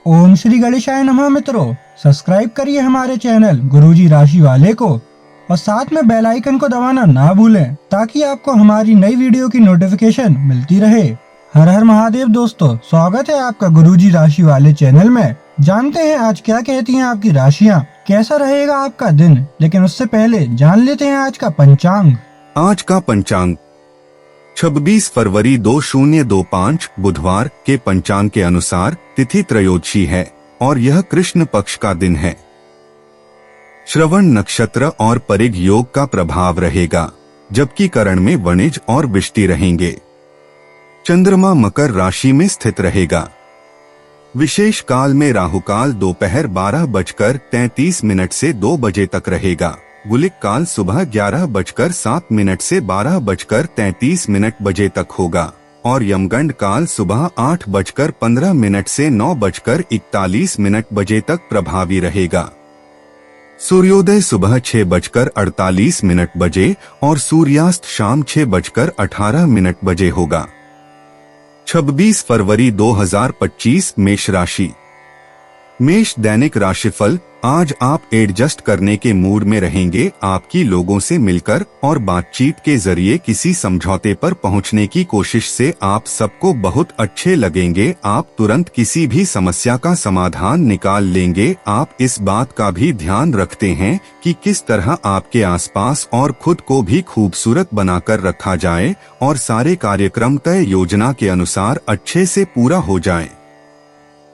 ओम श्री गणेशाय नमः। मित्रों, सब्सक्राइब करिए हमारे चैनल गुरुजी राशि वाले को और साथ में बेल आइकन को दबाना ना भूलें ताकि आपको हमारी नई वीडियो की नोटिफिकेशन मिलती रहे। हर हर महादेव दोस्तों, स्वागत है आपका गुरुजी राशि वाले चैनल में। जानते हैं आज क्या कहती हैं आपकी राशियां, कैसा रहेगा आपका दिन। लेकिन उससे पहले जान लेते हैं आज का पंचांग। आज का पंचांग 26 फरवरी 2025 बुधवार के पंचांग के अनुसार तिथि त्रयोदशी है और यह कृष्ण पक्ष का दिन है। श्रवण नक्षत्र और परिग योग का प्रभाव रहेगा, जबकि करण में वणिज और विष्टि रहेंगे। चंद्रमा मकर राशि में स्थित रहेगा। विशेष काल में राहुकाल दोपहर 12:33 से 2 बजे तक रहेगा। गुलिक काल सुबह 11:07 से 12:33 बजे तक होगा और यमगंड काल सुबह 8:15 से 9:41 बजे तक प्रभावी रहेगा। सूर्योदय सुबह 6:48 बजे और सूर्यास्त शाम 6:18 बजे होगा। 26 फरवरी 2025 मेष राशि। मेष दैनिक राशिफल। आज आप एडजस्ट करने के मूड में रहेंगे। आपकी लोगों से मिलकर और बातचीत के जरिए किसी समझौते पर पहुंचने की कोशिश से आप सबको बहुत अच्छे लगेंगे। आप तुरंत किसी भी समस्या का समाधान निकाल लेंगे। आप इस बात का भी ध्यान रखते हैं कि किस तरह आपके आसपास और खुद को भी खूबसूरत बनाकर रखा जाए और सारे कार्यक्रम तय योजना के अनुसार अच्छे से पूरा हो जाए।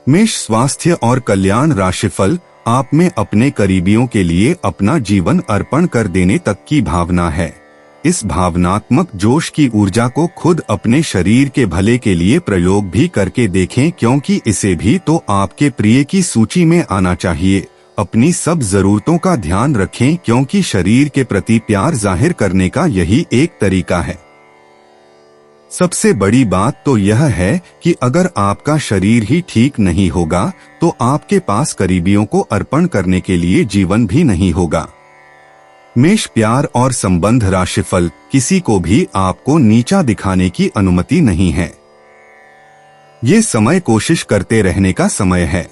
मेष स्वास्थ्य और कल्याण राशिफल। आप में अपने करीबियों के लिए अपना जीवन अर्पण कर देने तक की भावना है। इस भावनात्मक जोश की ऊर्जा को खुद अपने शरीर के भले के लिए प्रयोग भी करके देखें, क्योंकि इसे भी तो आपके प्रिय की सूची में आना चाहिए। अपनी सब जरूरतों का ध्यान रखें, क्योंकि शरीर के प्रति प्यार जाहिर करने का यही एक तरीका है। सबसे बड़ी बात तो यह है कि अगर आपका शरीर ही ठीक नहीं होगा तो आपके पास करीबियों को अर्पण करने के लिए जीवन भी नहीं होगा। मेष प्यार और संबंध राशिफल। किसी को भी आपको नीचा दिखाने की अनुमति नहीं है। ये समय कोशिश करते रहने का समय है।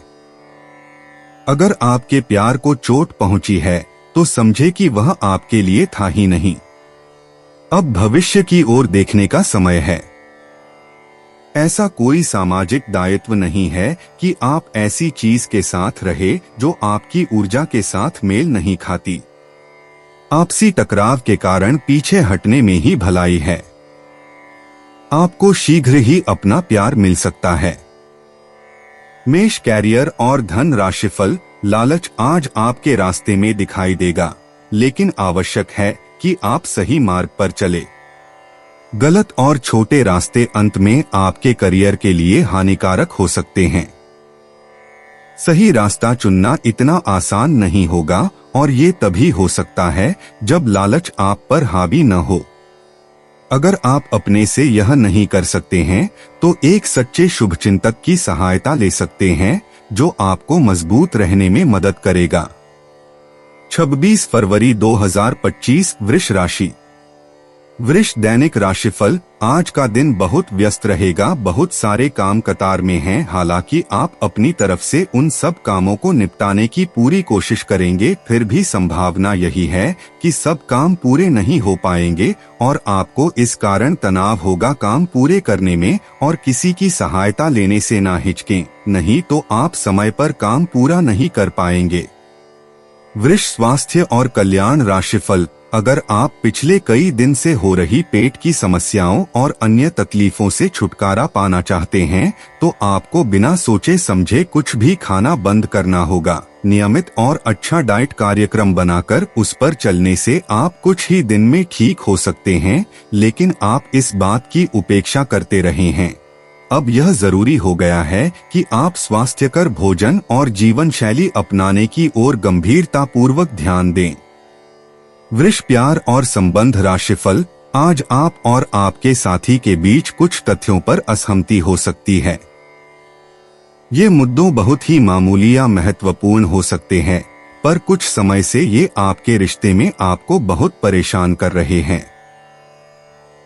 अगर आपके प्यार को चोट पहुंची है तो समझे कि वह आपके लिए था ही नहीं। अब भविष्य की ओर देखने का समय है। ऐसा कोई सामाजिक दायित्व नहीं है कि आप ऐसी चीज के साथ रहे जो आपकी ऊर्जा के साथ मेल नहीं खाती। आपसी टकराव के कारण पीछे हटने में ही भलाई है। आपको शीघ्र ही अपना प्यार मिल सकता है। मेष कैरियर और धन राशिफल। लालच आज आपके रास्ते में दिखाई देगा, लेकिन आवश्यक है कि आप सही मार्ग पर चले। गलत और छोटे रास्ते अंत में आपके करियर के लिए हानिकारक हो सकते हैं। सही रास्ता चुनना इतना आसान नहीं होगा और ये तभी हो सकता है जब लालच आप पर हावी न हो। अगर आप अपने से यह नहीं कर सकते हैं तो एक सच्चे शुभचिंतक की सहायता ले सकते हैं, जो आपको मजबूत रहने में मदद करेगा। 26 फरवरी 2025 वृष राशि। वृष दैनिक राशिफल। आज का दिन बहुत व्यस्त रहेगा। बहुत सारे काम कतार में हैं। हालांकि आप अपनी तरफ से उन सब कामों को निपटाने की पूरी कोशिश करेंगे, फिर भी संभावना यही है कि सब काम पूरे नहीं हो पाएंगे और आपको इस कारण तनाव होगा काम पूरे करने में। और किसी की सहायता लेने से ना हिचकें, नहीं तो आप समय पर काम पूरा नहीं कर पाएंगे। वृष स्वास्थ्य और कल्याण राशिफल। अगर आप पिछले कई दिन से हो रही पेट की समस्याओं और अन्य तकलीफों से छुटकारा पाना चाहते हैं तो आपको बिना सोचे समझे कुछ भी खाना बंद करना होगा। नियमित और अच्छा डाइट कार्यक्रम बनाकर उस पर चलने से आप कुछ ही दिन में ठीक हो सकते हैं, लेकिन आप इस बात की उपेक्षा करते रहे हैं। अब यह जरूरी हो गया है कि आप स्वास्थ्यकर भोजन और जीवन शैली अपनाने की ओर गंभीरता पूर्वक ध्यान दें। वृष प्यार और संबंध राशिफल। आज आप और आपके साथी के बीच कुछ तथ्यों पर असहमति हो सकती है। ये मुद्दों बहुत ही मामूली या महत्वपूर्ण हो सकते हैं, पर कुछ समय से ये आपके रिश्ते में आपको बहुत परेशान कर रहे हैं।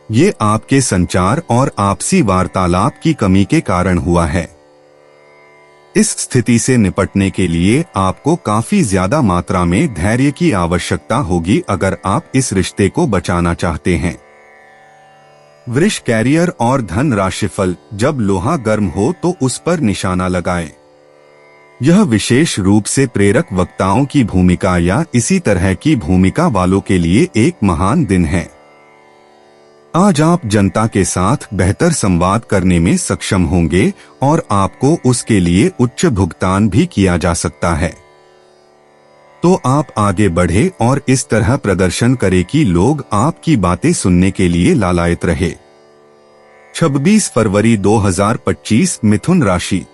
ये आपके संचार और आपसी वार्तालाप की कमी के कारण हुआ है। इस स्थिति से निपटने के लिए आपको काफी ज्यादा मात्रा में धैर्य की आवश्यकता होगी अगर आप इस रिश्ते को बचाना चाहते हैं। वृष कैरियर और धन राशिफल। जब लोहा गर्म हो तो उस पर निशाना लगाएं। यह विशेष रूप से प्रेरक वक्ताओं की भूमिका या इसी तरह की भूमिका वालों के लिए एक महान दिन है। आज आप जनता के साथ बेहतर संवाद करने में सक्षम होंगे और आपको उसके लिए उच्च भुगतान भी किया जा सकता है। तो आप आगे बढ़े और इस तरह प्रदर्शन करें कि लोग आपकी बातें सुनने के लिए लालायित रहे। 26 फरवरी 2025 मिथुन राशि।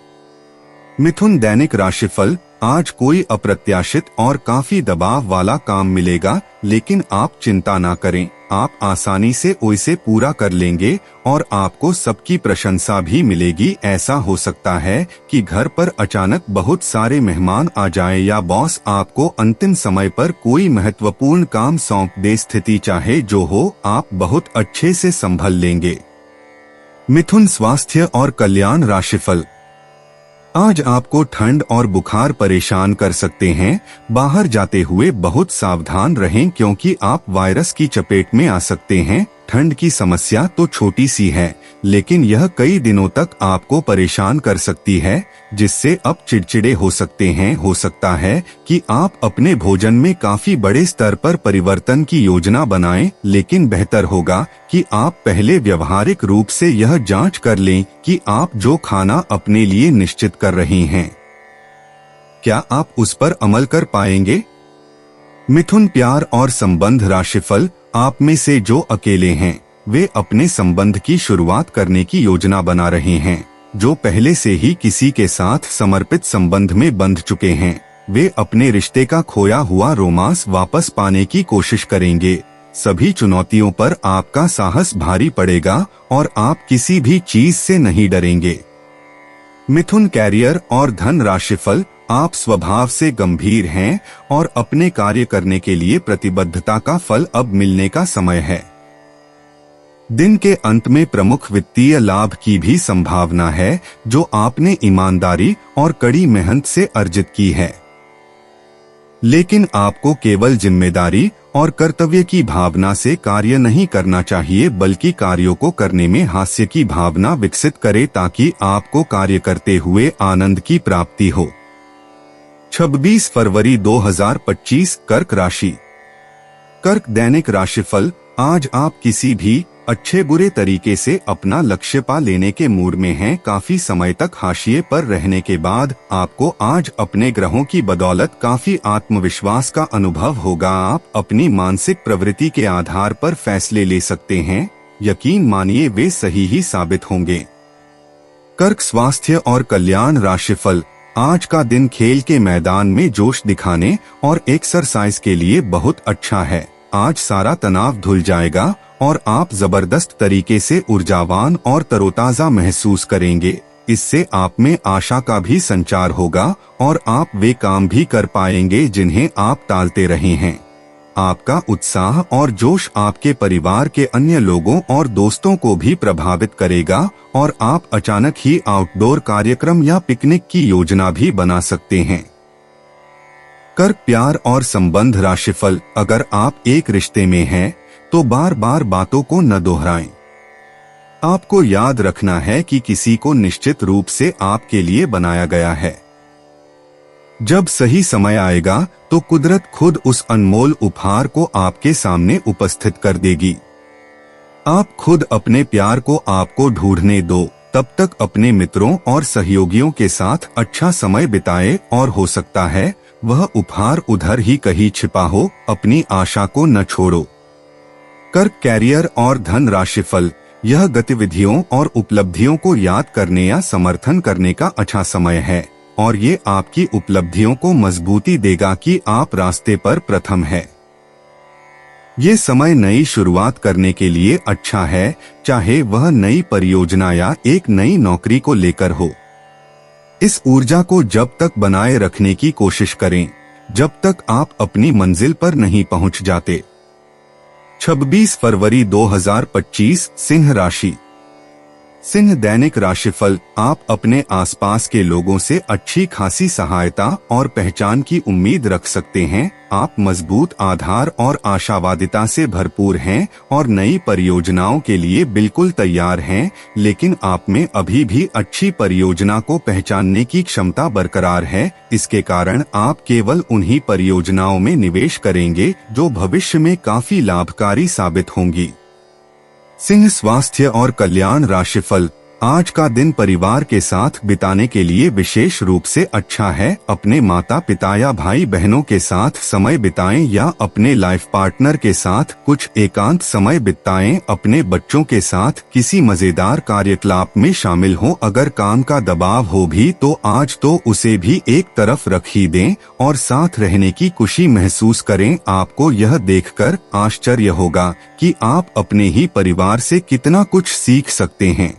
मिथुन दैनिक राशिफल। आज कोई अप्रत्याशित और काफी दबाव वाला काम मिलेगा, लेकिन आप चिंता ना करें, आप आसानी से उसे पूरा कर लेंगे और आपको सबकी प्रशंसा भी मिलेगी। ऐसा हो सकता है कि घर पर अचानक बहुत सारे मेहमान आ जाए या बॉस आपको अंतिम समय पर कोई महत्वपूर्ण काम सौंप दे। स्थिति चाहे जो हो, आप बहुत अच्छे से संभल लेंगे। मिथुन स्वास्थ्य और कल्याण राशिफल। आज आपको ठंड और बुखार परेशान कर सकते हैं। बाहर जाते हुए बहुत सावधान रहें क्योंकि आप वायरस की चपेट में आ सकते हैं। ठंड की समस्या तो छोटी सी है, लेकिन यह कई दिनों तक आपको परेशान कर सकती है, जिससे आप चिड़चिड़े हो सकते हैं। हो सकता है कि आप अपने भोजन में काफी बड़े स्तर पर परिवर्तन की योजना बनाएं, लेकिन बेहतर होगा कि आप पहले व्यवहारिक रूप से यह जांच कर लें कि आप जो खाना अपने लिए निश्चित कर रहे हैं, क्या आप उस पर अमल कर पाएंगे। मिथुन प्यार और संबंध राशिफल। आप में से जो अकेले हैं, वे अपने संबंध की शुरुआत करने की योजना बना रहे हैं। जो पहले से ही किसी के साथ समर्पित संबंध में बंध चुके हैं, वे अपने रिश्ते का खोया हुआ रोमांस वापस पाने की कोशिश करेंगे। सभी चुनौतियों पर आपका साहस भारी पड़ेगा और आप किसी भी चीज से नहीं डरेंगे। मिथुन कैरियर और धन राशिफल। आप स्वभाव से गंभीर हैं और अपने कार्य करने के लिए प्रतिबद्धता का फल अब मिलने का समय है। दिन के अंत में प्रमुख वित्तीय लाभ की भी संभावना है, जो आपने ईमानदारी और कड़ी मेहनत से अर्जित की है। लेकिन आपको केवल जिम्मेदारी और कर्तव्य की भावना से कार्य नहीं करना चाहिए, बल्कि कार्यों को करने में हास्य की भावना विकसित करें ताकि आपको कार्य करते हुए आनंद की प्राप्ति हो। 26 फरवरी 2025 कर्क राशि। कर्क दैनिक राशिफल। आज आप किसी भी अच्छे बुरे तरीके से अपना लक्ष्य पा लेने के मूड में हैं। काफी समय तक हाशिए पर रहने के बाद आपको आज अपने ग्रहों की बदौलत काफी आत्मविश्वास का अनुभव होगा। आप अपनी मानसिक प्रवृत्ति के आधार पर फैसले ले सकते हैं। यकीन मानिए वे सही ही साबित होंगे। कर्क स्वास्थ्य और कल्याण राशिफल। आज का दिन खेल के मैदान में जोश दिखाने और एक्सरसाइज के लिए बहुत अच्छा है। आज सारा तनाव धुल जाएगा और आप जबरदस्त तरीके से ऊर्जावान और तरोताजा महसूस करेंगे। इससे आप में आशा का भी संचार होगा और आप वे काम भी कर पाएंगे जिन्हें आप टालते रहे हैं। आपका उत्साह और जोश आपके परिवार के अन्य लोगों और दोस्तों को भी प्रभावित करेगा और आप अचानक ही आउटडोर कार्यक्रम या पिकनिक की योजना भी बना सकते हैं। कर्क प्यार और संबंध राशिफल। अगर आप एक रिश्ते में हैं, तो बार बार बातों को न दोहराएं। आपको याद रखना है कि किसी को निश्चित रूप से आपके लिए बनाया गया है। जब सही समय आएगा तो कुदरत खुद उस अनमोल उपहार को आपके सामने उपस्थित कर देगी। आप खुद अपने प्यार को आपको ढूंढने दो। तब तक अपने मित्रों और सहयोगियों के साथ अच्छा समय बिताएं और हो सकता है वह उपहार उधर ही कहीं छिपा हो। अपनी आशा को न छोड़ो। कर्क कैरियर और धन राशिफल। यह गतिविधियों और उपलब्धियों को याद करने या समर्थन करने का अच्छा समय है और ये आपकी उपलब्धियों को मजबूती देगा कि आप रास्ते पर प्रथम है। ये समय नई शुरुआत करने के लिए अच्छा है, चाहे वह नई परियोजना या एक नई नौकरी को लेकर हो। इस ऊर्जा को जब तक बनाए रखने की कोशिश करें जब तक आप अपनी मंजिल पर नहीं पहुंच जाते। 26 फरवरी 2025 सिंह राशि। सिंह दैनिक राशिफल, आप अपने आसपास के लोगों से अच्छी खासी सहायता और पहचान की उम्मीद रख सकते हैं। आप मजबूत आधार और आशावादिता से भरपूर हैं और नई परियोजनाओं के लिए बिल्कुल तैयार हैं, लेकिन आप में अभी भी अच्छी परियोजना को पहचानने की क्षमता बरकरार है। इसके कारण आप केवल उन्हीं परियोजनाओं में निवेश करेंगे जो भविष्य में काफी लाभकारी साबित होंगी। सिंह स्वास्थ्य और कल्याण राशिफल, आज का दिन परिवार के साथ बिताने के लिए विशेष रूप से अच्छा है। अपने माता पिता या भाई बहनों के साथ समय बिताएं या अपने लाइफ पार्टनर के साथ कुछ एकांत समय बिताएं। अपने बच्चों के साथ किसी मजेदार कार्यकलाप में शामिल हो। अगर काम का दबाव हो भी तो आज तो उसे भी एक तरफ रख ही दें और साथ रहने की खुशी महसूस करें। आपको यह देखकर आश्चर्य होगा कि आप अपने ही परिवार से कितना कुछ सीख सकते हैं।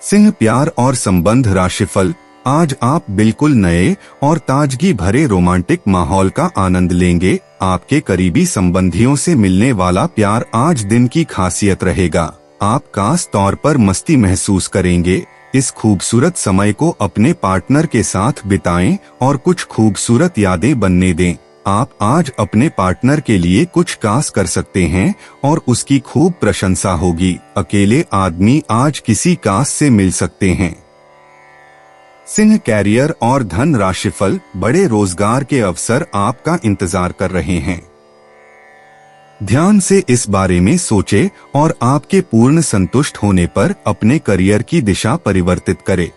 सिंह प्यार और संबंध राशिफल, आज आप बिल्कुल नए और ताजगी भरे रोमांटिक माहौल का आनंद लेंगे। आपके करीबी संबंधियों से मिलने वाला प्यार आज दिन की खासियत रहेगा। आप खास तौर पर मस्ती महसूस करेंगे। इस खूबसूरत समय को अपने पार्टनर के साथ बिताएं और कुछ खूबसूरत यादें बनने दें। आप आज अपने पार्टनर के लिए कुछ खास कर सकते हैं और उसकी खूब प्रशंसा होगी। अकेले आदमी आज किसी खास से मिल सकते हैं। सिंह कैरियर और धन राशिफल, बड़े रोजगार के अवसर आपका इंतजार कर रहे हैं। ध्यान से इस बारे में सोचें और आपके पूर्ण संतुष्ट होने पर अपने करियर की दिशा परिवर्तित करें।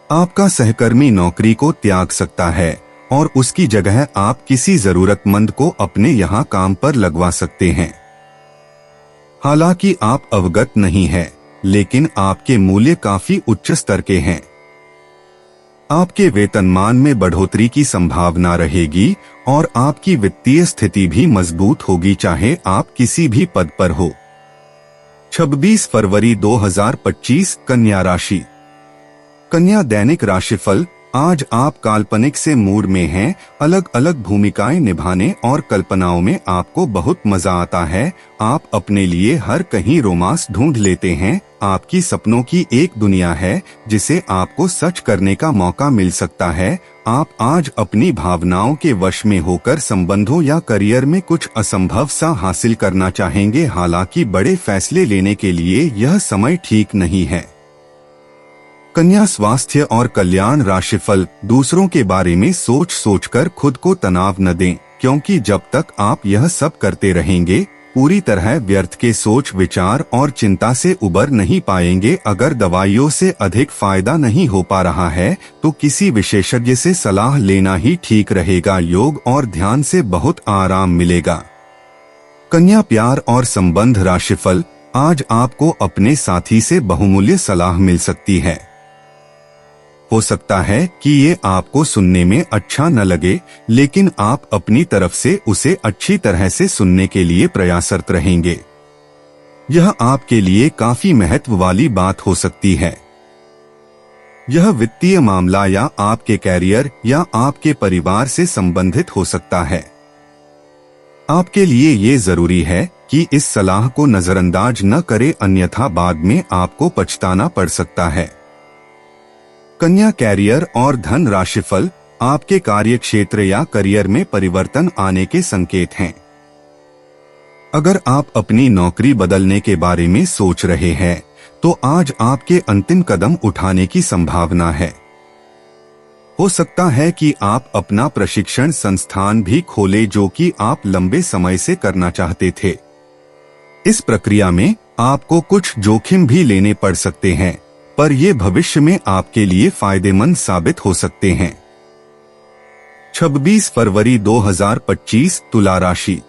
आपका सहकर्मी नौकरी को त्याग सकता है और उसकी जगह आप किसी जरूरतमंद को अपने यहाँ काम पर लगवा सकते हैं। हालांकि आप अवगत नहीं हैं, लेकिन आपके मूल्य काफी उच्च स्तर के हैं। आपके वेतनमान में बढ़ोतरी की संभावना रहेगी और आपकी वित्तीय स्थिति भी मजबूत होगी, चाहे आप किसी भी पद पर हो। 26 फरवरी 2025 कन्या राशि। कन्या दैनिक राशिफल, आज आप काल्पनिक से मूड में हैं। अलग अलग भूमिकाएं निभाने और कल्पनाओं में आपको बहुत मजा आता है। आप अपने लिए हर कहीं रोमांस ढूंढ लेते हैं। आपकी सपनों की एक दुनिया है जिसे आपको सच करने का मौका मिल सकता है। आप आज अपनी भावनाओं के वश में होकर संबंधों या करियर में कुछ असंभव सा हासिल करना चाहेंगे। हालांकि बड़े फैसले लेने के लिए यह समय ठीक नहीं है। कन्या स्वास्थ्य और कल्याण राशिफल, दूसरों के बारे में सोच सोचकर खुद को तनाव न दें, क्योंकि जब तक आप यह सब करते रहेंगे पूरी तरह व्यर्थ के सोच विचार और चिंता से उबर नहीं पाएंगे। अगर दवाइयों से अधिक फायदा नहीं हो पा रहा है तो किसी विशेषज्ञ से सलाह लेना ही ठीक रहेगा। योग और ध्यान से बहुत आराम मिलेगा। कन्या प्यार और संबंध राशिफल, आज आपको अपने साथी से बहुमूल्य सलाह मिल सकती है। हो सकता है कि ये आपको सुनने में अच्छा न लगे, लेकिन आप अपनी तरफ से उसे अच्छी तरह से सुनने के लिए प्रयासरत रहेंगे। यह आपके लिए काफी महत्व वाली बात हो सकती है। यह वित्तीय मामला या आपके कैरियर या आपके परिवार से संबंधित हो सकता है। आपके लिए ये जरूरी है कि इस सलाह को नजरअंदाज न करें, अन्यथा बाद में आपको पछताना पड़ सकता है। कन्या कैरियर और धन राशिफल, आपके कार्य क्षेत्र या करियर में परिवर्तन आने के संकेत हैं। अगर आप अपनी नौकरी बदलने के बारे में सोच रहे हैं तो आज आपके अंतिम कदम उठाने की संभावना है। हो सकता है कि आप अपना प्रशिक्षण संस्थान भी खोलें जो कि आप लंबे समय से करना चाहते थे। इस प्रक्रिया में आपको कुछ जोखिम भी लेने पड़ सकते हैं, पर ये भविष्य में आपके लिए फायदेमंद साबित हो सकते हैं। 26 फरवरी 2025 तुला राशि।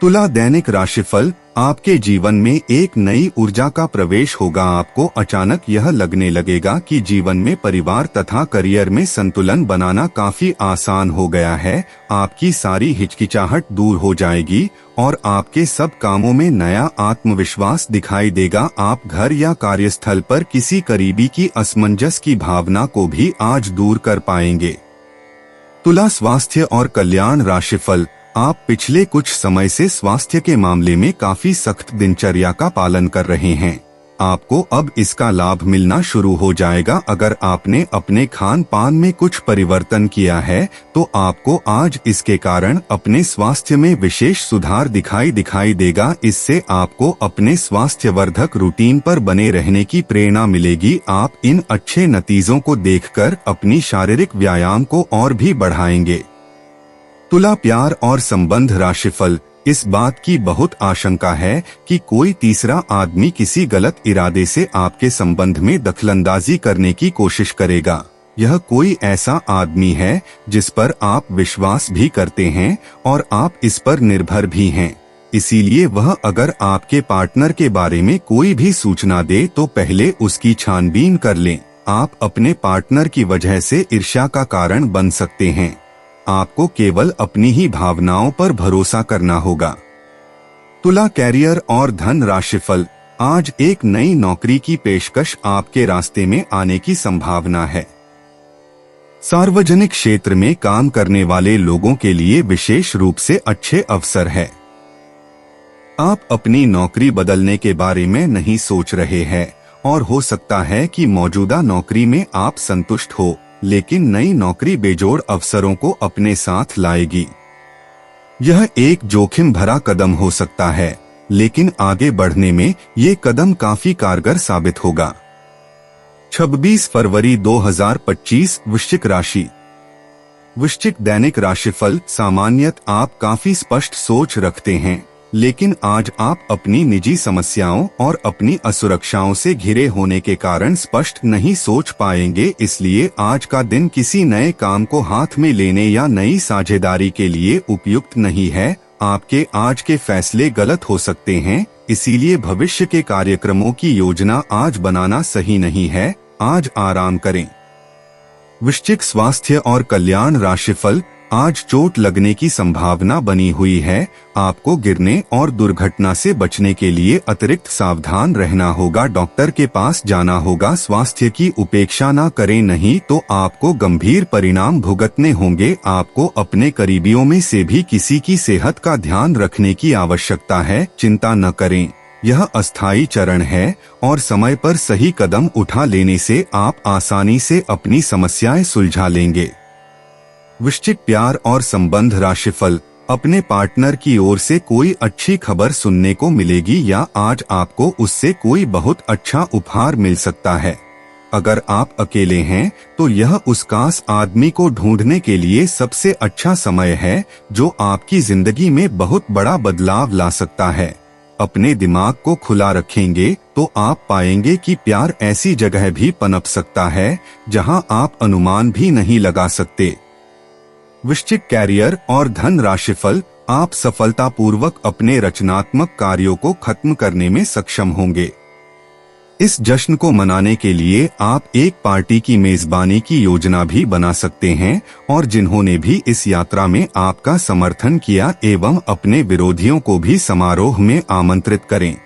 तुला दैनिक राशिफल, आपके जीवन में एक नई ऊर्जा का प्रवेश होगा। आपको अचानक यह लगने लगेगा कि जीवन में परिवार तथा करियर में संतुलन बनाना काफी आसान हो गया है। आपकी सारी हिचकिचाहट दूर हो जाएगी और आपके सब कामों में नया आत्मविश्वास दिखाई देगा। आप घर या कार्यस्थल पर किसी करीबी की असमंजस की भावना को भी आज दूर कर पाएंगे। तुला स्वास्थ्य और कल्याण राशिफल, आप पिछले कुछ समय से स्वास्थ्य के मामले में काफी सख्त दिनचर्या का पालन कर रहे हैं। आपको अब इसका लाभ मिलना शुरू हो जाएगा। अगर आपने अपने खान पान में कुछ परिवर्तन किया है तो आपको आज इसके कारण अपने स्वास्थ्य में विशेष सुधार दिखाई देगा। इससे आपको अपने स्वास्थ्यवर्धक रूटीन पर बने रहने की प्रेरणा मिलेगी। आप इन अच्छे नतीजों को देखकर अपनी शारीरिक व्यायाम को और भी बढ़ाएंगे। तुला, प्यार और संबंध राशिफल। इस बात की बहुत आशंका है कि कोई तीसरा आदमी किसी गलत इरादे से आपके संबंध में दखलंदाजी करने की कोशिश करेगा। यह कोई ऐसा आदमी है जिस पर आप विश्वास भी करते हैं और आप इस पर निर्भर भी हैं। इसीलिए वह अगर आपके पार्टनर के बारे में कोई भी सूचना दे तो पहले उसकी छानबीन कर लें। आप अपने पार्टनर की वजह से ईर्ष्या का कारण बन सकते हैं। आपको केवल अपनी ही भावनाओं पर भरोसा करना होगा। तुला, कैरियर और धन राशिफल। आज एक नई नौकरी की पेशकश आपके रास्ते में आने की संभावना है। सार्वजनिक क्षेत्र में काम करने वाले लोगों के लिए विशेष रूप से अच्छे अवसर है। आप अपनी नौकरी बदलने के बारे में नहीं सोच रहे हैं और हो सकता है कि मौजूदा नौकरी में आप संतुष्ट हो, लेकिन नई नौकरी बेजोड़ अवसरों को अपने साथ लाएगी। यह एक जोखिम भरा कदम हो सकता है, लेकिन आगे बढ़ने में ये कदम काफी कारगर साबित होगा। 26 फरवरी 2025 वृश्चिक राशि। वृश्चिक दैनिक राशिफल। सामान्यतः आप काफी स्पष्ट सोच रखते हैं, लेकिन आज आप अपनी निजी समस्याओं और अपनी असुरक्षाओं से घिरे होने के कारण स्पष्ट नहीं सोच पाएंगे। इसलिए आज का दिन किसी नए काम को हाथ में लेने या नई साझेदारी के लिए उपयुक्त नहीं है। आपके आज के फैसले गलत हो सकते हैं, इसीलिए भविष्य के कार्यक्रमों की योजना आज बनाना सही नहीं है। आज आराम करें। वृश्चिक स्वास्थ्य और कल्याण राशिफल। आज चोट लगने की संभावना बनी हुई है। आपको गिरने और दुर्घटना से बचने के लिए अतिरिक्त सावधान रहना होगा। डॉक्टर के पास जाना होगा। स्वास्थ्य की उपेक्षा न करें, नहीं तो आपको गंभीर परिणाम भुगतने होंगे। आपको अपने करीबियों में से भी किसी की सेहत का ध्यान रखने की आवश्यकता है। चिंता न करें, यह अस्थायी चरण है और समय पर सही कदम उठा लेने से आप आसानी से अपनी समस्याएं सुलझा लेंगे। वृश्चिक प्यार और संबंध राशिफल। अपने पार्टनर की ओर से कोई अच्छी खबर सुनने को मिलेगी या आज आपको उससे कोई बहुत अच्छा उपहार मिल सकता है। अगर आप अकेले हैं तो यह उस खास आदमी को ढूंढने के लिए सबसे अच्छा समय है जो आपकी जिंदगी में बहुत बड़ा बदलाव ला सकता है। अपने दिमाग को खुला रखेंगे तो आप पाएंगे कि प्यार ऐसी जगह भी पनप सकता है जहां आप अनुमान भी नहीं लगा सकते। वृश्चिक कैरियर और धन राशिफल। आप सफलतापूर्वक अपने रचनात्मक कार्यों को खत्म करने में सक्षम होंगे। इस जश्न को मनाने के लिए आप एक पार्टी की मेजबानी की योजना भी बना सकते हैं और जिन्होंने भी इस यात्रा में आपका समर्थन किया एवं अपने विरोधियों को भी समारोह में आमंत्रित करें।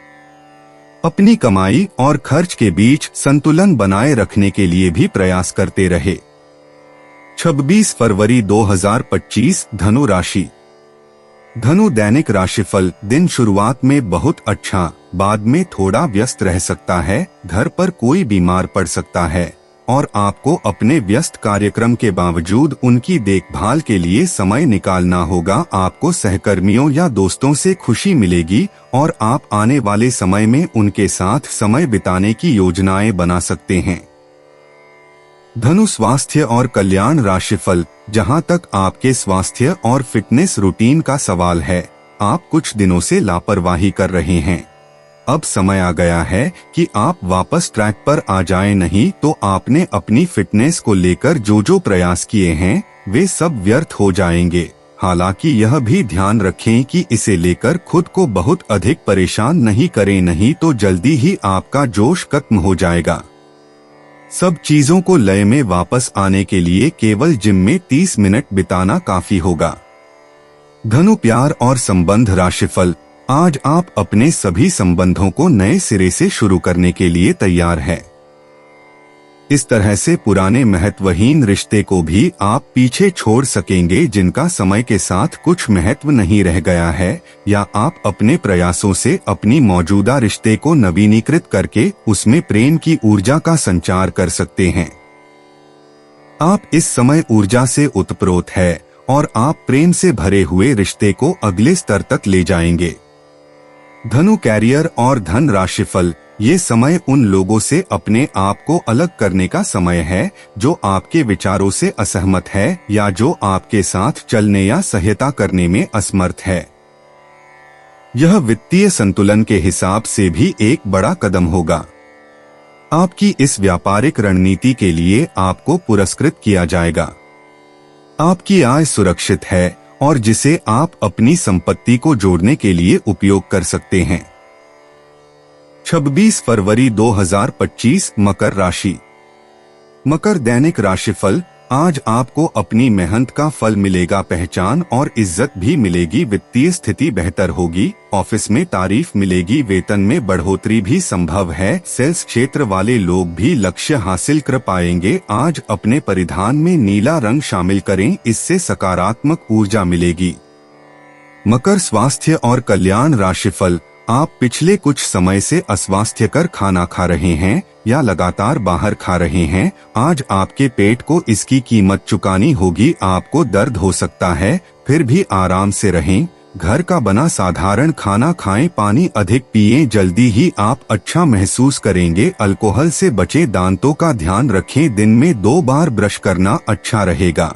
अपनी कमाई और खर्च के बीच संतुलन बनाए रखने के लिए भी प्रयास करते रहे। 26 फरवरी 2025 धनु राशि। धनु दैनिक राशिफल। दिन शुरुआत में बहुत अच्छा, बाद में थोड़ा व्यस्त रह सकता है। घर पर कोई बीमार पड़ सकता है और आपको अपने व्यस्त कार्यक्रम के बावजूद उनकी देखभाल के लिए समय निकालना होगा। आपको सहकर्मियों या दोस्तों से खुशी मिलेगी और आप आने वाले समय में उनके साथ समय बिताने की योजनाएं बना सकते हैं। धनु स्वास्थ्य और कल्याण राशिफल। जहां तक आपके स्वास्थ्य और फिटनेस रूटीन का सवाल है, आप कुछ दिनों से लापरवाही कर रहे हैं। अब समय आ गया है कि आप वापस ट्रैक पर आ जाएं, नहीं तो आपने अपनी फिटनेस को लेकर जो प्रयास किए हैं वे सब व्यर्थ हो जाएंगे। हालांकि यह भी ध्यान रखें कि इसे लेकर खुद को बहुत अधिक परेशान नहीं करें, नहीं तो जल्दी ही आपका जोश खत्म हो जाएगा। सब चीजों को लय में वापस आने के लिए केवल जिम में 30 मिनट बिताना काफी होगा। धनु प्यार और संबंध राशिफल। आज आप अपने सभी संबंधों को नए सिरे से शुरू करने के लिए तैयार हैं। इस तरह से पुराने महत्वहीन रिश्ते को भी आप पीछे छोड़ सकेंगे जिनका समय के साथ कुछ महत्व नहीं रह गया है, या आप अपने प्रयासों से अपनी मौजूदा रिश्ते को नवीनीकृत करके उसमें प्रेम की ऊर्जा का संचार कर सकते हैं। आप इस समय ऊर्जा से उत्प्रोत है और आप प्रेम से भरे हुए रिश्ते को अगले स्तर तक ले जाएंगे। धनु कैरियर और धन राशिफल, ये समय उन लोगों से अपने आप को अलग करने का समय है जो आपके विचारों से असहमत है या जो आपके साथ चलने या सहायता करने में असमर्थ है। यह वित्तीय संतुलन के हिसाब से भी एक बड़ा कदम होगा। आपकी इस व्यापारिक रणनीति के लिए आपको पुरस्कृत किया जाएगा। आपकी आय सुरक्षित है और जिसे आप अपनी संपत्ति को जोड़ने के लिए उपयोग कर सकते हैं। 26 फरवरी 2025 मकर राशि। मकर दैनिक राशिफल, आज आपको अपनी मेहनत का फल मिलेगा, पहचान और इज्जत भी मिलेगी, वित्तीय स्थिति बेहतर होगी, ऑफिस में तारीफ मिलेगी, वेतन में बढ़ोतरी भी संभव है, सेल्स क्षेत्र वाले लोग भी लक्ष्य हासिल कर पाएंगे। आज अपने परिधान में नीला रंग शामिल करें, इससे सकारात्मक ऊर्जा मिलेगी। मकर स्वास्थ्य और कल्याण राशिफल, आप पिछले कुछ समय से अस्वास्थ्यकर खाना खा रहे हैं या लगातार बाहर खा रहे हैं, आज आपके पेट को इसकी कीमत चुकानी होगी। आपको दर्द हो सकता है, फिर भी आराम से रहें, घर का बना साधारण खाना खाएं, पानी अधिक पिएं, जल्दी ही आप अच्छा महसूस करेंगे। अल्कोहल से बचें, दांतों का ध्यान रखें, दिन में 2 बार ब्रश करना अच्छा रहेगा।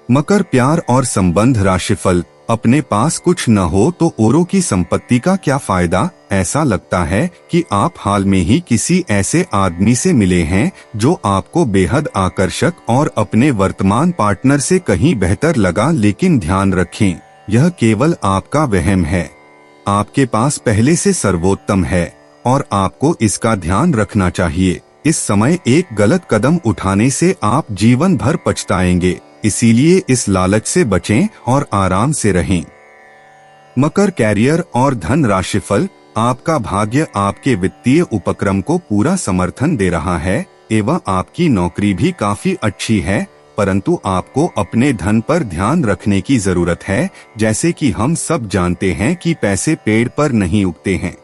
मकर प्यार और संबंध राशिफल, अपने पास कुछ न हो तो औरों की संपत्ति का क्या फायदा। ऐसा लगता है कि आप हाल में ही किसी ऐसे आदमी से मिले हैं जो आपको बेहद आकर्षक और अपने वर्तमान पार्टनर से कहीं बेहतर लगा, लेकिन ध्यान रखें, यह केवल आपका वहम है। आपके पास पहले से सर्वोत्तम है और आपको इसका ध्यान रखना चाहिए। इस समय एक गलत कदम उठाने से आप जीवन भर पछताएंगे, इसीलिए इस लालच से बचें और आराम से रहें। मकर कैरियर और धन राशिफल, आपका भाग्य आपके वित्तीय उपक्रम को पूरा समर्थन दे रहा है एवं आपकी नौकरी भी काफी अच्छी है, परंतु आपको अपने धन पर ध्यान रखने की जरूरत है। जैसे कि हम सब जानते हैं कि पैसे पेड़ पर नहीं उगते हैं।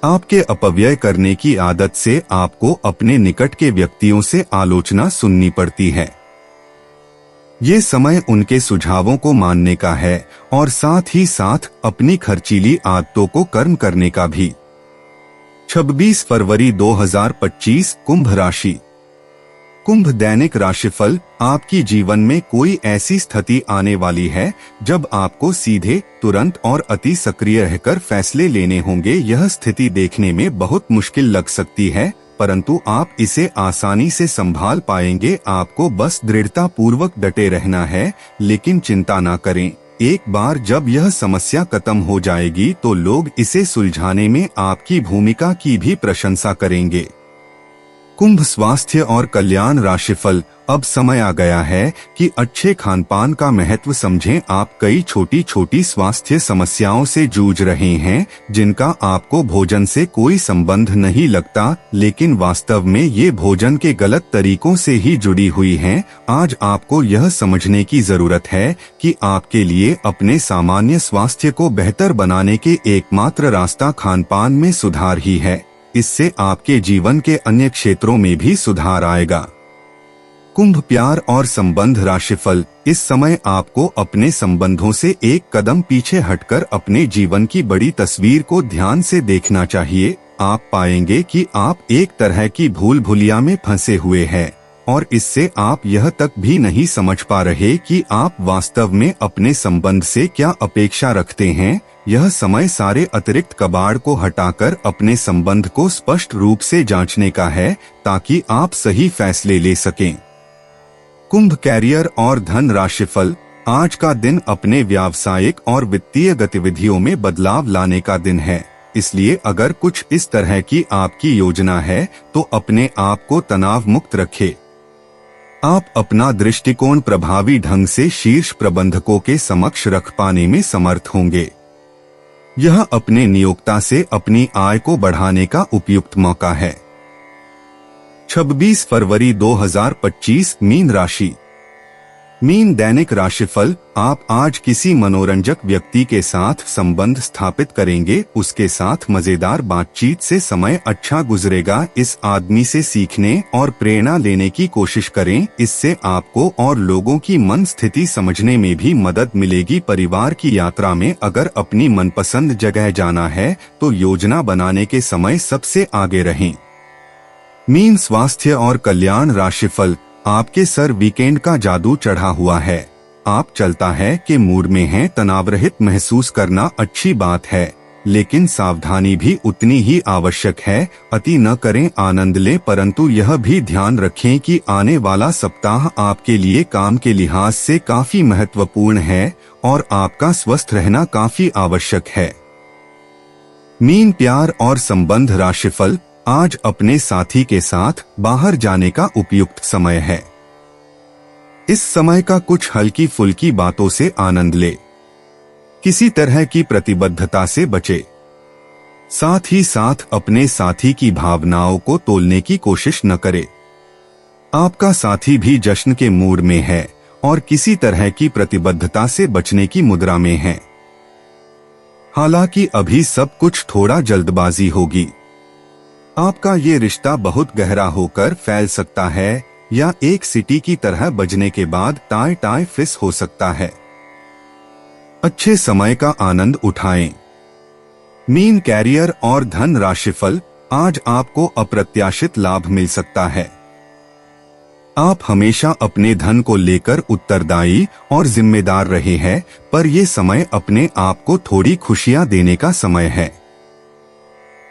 आपके अपव्यय करने की आदत से आपको अपने निकट के व्यक्तियों से आलोचना सुननी पड़ती है। ये समय उनके सुझावों को मानने का है और साथ ही साथ अपनी खर्चीली आदतों को कर्म करने का भी। 26 फरवरी 2025 कुंभ राशि। कुंभ दैनिक राशिफल, आपकी जीवन में कोई ऐसी स्थिति आने वाली है जब आपको सीधे, तुरंत और अति सक्रिय रहकर फैसले लेने होंगे। यह स्थिति देखने में बहुत मुश्किल लग सकती है, परंतु आप इसे आसानी से संभाल पाएंगे। आपको बस दृढ़ता पूर्वक डटे रहना है, लेकिन चिंता ना करें। एक बार जब यह समस्या खत्म हो जाएगी तो लोग इसे सुलझाने में आपकी भूमिका की भी प्रशंसा करेंगे। कुंभ स्वास्थ्य और कल्याण राशिफल, अब समय आ गया है कि अच्छे खानपान का महत्व समझें। आप कई छोटी छोटी स्वास्थ्य समस्याओं से जूझ रहे हैं जिनका आपको भोजन से कोई संबंध नहीं लगता, लेकिन वास्तव में ये भोजन के गलत तरीकों से ही जुड़ी हुई हैं। आज आपको यह समझने की जरूरत है कि आपके लिए अपने सामान्य स्वास्थ्य को बेहतर बनाने के एकमात्र रास्ता खानपान में सुधार ही है। इससे आपके जीवन के अन्य क्षेत्रों में भी सुधार आएगा। कुंभ प्यार और संबंध राशिफल, इस समय आपको अपने संबंधों से एक कदम पीछे हटकर अपने जीवन की बड़ी तस्वीर को ध्यान से देखना चाहिए। आप पाएंगे कि आप एक तरह की भूल भुलिया में फंसे हुए हैं और इससे आप यह तक भी नहीं समझ पा रहे कि आप वास्तव में अपने संबंध से क्या अपेक्षा रखते हैं। यह समय सारे अतिरिक्त कबाड़ को हटाकर अपने संबंध को स्पष्ट रूप से जांचने का है ताकि आप सही फैसले ले सकें। कुंभ कैरियर और धन राशिफल, आज का दिन अपने व्यावसायिक और वित्तीय गतिविधियों में बदलाव लाने का दिन है, इसलिए अगर कुछ इस तरह की आपकी योजना है तो अपने आप को तनाव मुक्त रखें। आप अपना दृष्टिकोण प्रभावी ढंग से शीर्ष प्रबंधकों के समक्ष रख पाने में समर्थ होंगे। यह अपने नियोक्ता से अपनी आय को बढ़ाने का उपयुक्त मौका है। 26 फरवरी 2025 मीन राशि। मीन दैनिक राशिफल। आप आज किसी मनोरंजक व्यक्ति के साथ संबंध स्थापित करेंगे, उसके साथ मजेदार बातचीत से समय अच्छा गुजरेगा। इस आदमी से सीखने और प्रेरणा लेने की कोशिश करें, इससे आपको और लोगों की मन स्थिति समझने में भी मदद मिलेगी। परिवार की यात्रा में अगर अपनी मनपसंद जगह जाना है तो योजना बनाने के समय सबसे आगे रहें। मीन स्वास्थ्य और कल्याण राशिफल। आपके सर वीकेंड का जादू चढ़ा हुआ है। आप चलता है कि मूड में हैं, तनाव रहित महसूस करना अच्छी बात है, लेकिन सावधानी भी उतनी ही आवश्यक है। अति न करें, आनंद लें, परंतु यह भी ध्यान रखें कि आने वाला सप्ताह आपके लिए काम के लिहाज से काफी महत्वपूर्ण है और आपका स्वस्थ रहना काफी आवश्यक है। मीन प्यार और संबंध राशिफल। आज अपने साथी के साथ बाहर जाने का उपयुक्त समय है। इस समय का कुछ हल्की फुल्की बातों से आनंद ले, किसी तरह की प्रतिबद्धता से बचे। साथ ही साथ अपने साथी की भावनाओं को तोलने की कोशिश न करे। आपका साथी भी जश्न के मूड में है और किसी तरह की प्रतिबद्धता से बचने की मुद्रा में है। हालांकि अभी सब कुछ थोड़ा जल्दबाजी होगी। आपका ये रिश्ता बहुत गहरा होकर फैल सकता है या एक सीटी की तरह बजने के बाद टाई टाई फिस हो सकता है। अच्छे समय का आनंद उठाएं। मीन कैरियर और धन राशिफल। आज आपको अप्रत्याशित लाभ मिल सकता है। आप हमेशा अपने धन को लेकर उत्तरदायी और जिम्मेदार रहे हैं, पर यह समय अपने आप को थोड़ी खुशियां देने का समय है।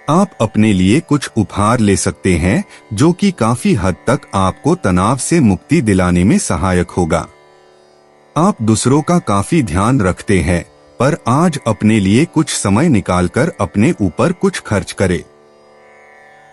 आप अपने लिए कुछ उपहार ले सकते हैं जो कि काफी हद तक आपको तनाव से मुक्ति दिलाने में सहायक होगा। आप दूसरों का काफी ध्यान रखते हैं, पर आज अपने लिए कुछ समय निकालकर अपने ऊपर कुछ खर्च करें।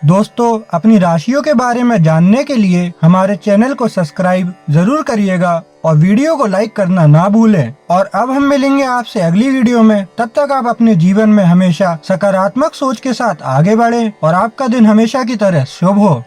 दोस्तों, अपनी राशियों के बारे में जानने के लिए हमारे चैनल को सब्सक्राइब जरूर करिएगा और वीडियो को लाइक करना ना भूलें। और अब हम मिलेंगे आपसे अगली वीडियो में। तब तक आप अपने जीवन में हमेशा सकारात्मक सोच के साथ आगे बढ़ें और आपका दिन हमेशा की तरह शुभ हो।